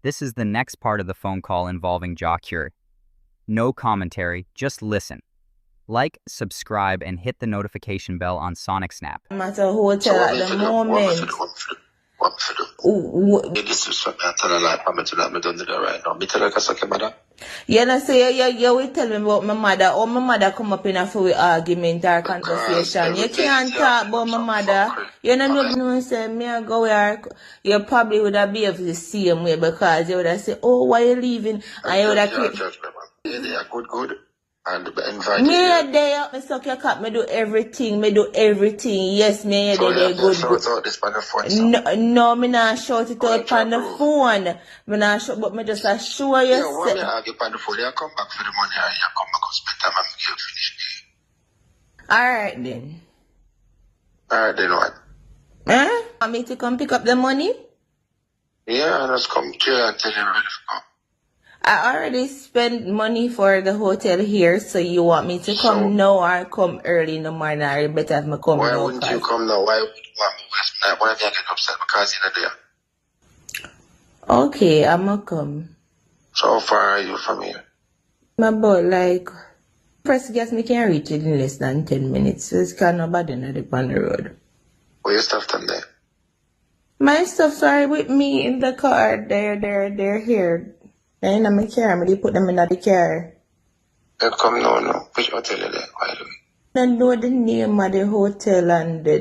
This is the next part of the phone call involving Jah Cure. No commentary, just listen. Like, subscribe, and hit the notification bell on Sonic Snap. I'm at a hotel at the moment. What for do? You disrespect me and tell a lie for me to that me done it right now. Me tell her cause I came mother. You know, say you will tell me about my mother. Or my mother come up in a full argument or conversation. You can't talk about my mother. You know, say me I go where you probably would have behaved the same way because you would have said, oh, why you leaving? And you would have judge me, man. They are good. And invite me you. there, me suck your cup, me do everything. Yes, me So there, good. shout out this on the phone, so. No, me not shout it out on the phone. Me not shout, but me just assure you. Yeah, when me argue on the phone, you come back for the money and you come back and spend time and make you finish. Alright then. Alright then what? Huh? Want me to come pick up the money? Yeah, just come here and tell you ready to come. I already spent money for the hotel here, so you want me to come now or come early in the morning, or better if I come why now? Why wouldn't you come now? Why would you want me waste my night? Why do you get upset because you're not there? Okay, I'ma come. So how far are you from here? About like, first guess me can reach it in less than 10 minutes, so it's kind of bad enough on the road. Where your stuff done there? My stuff's are with me in the car. They're here. They're in my car. I put them in the car. They come no. Which hotel are they, by the way? I don't know the name of the hotel and the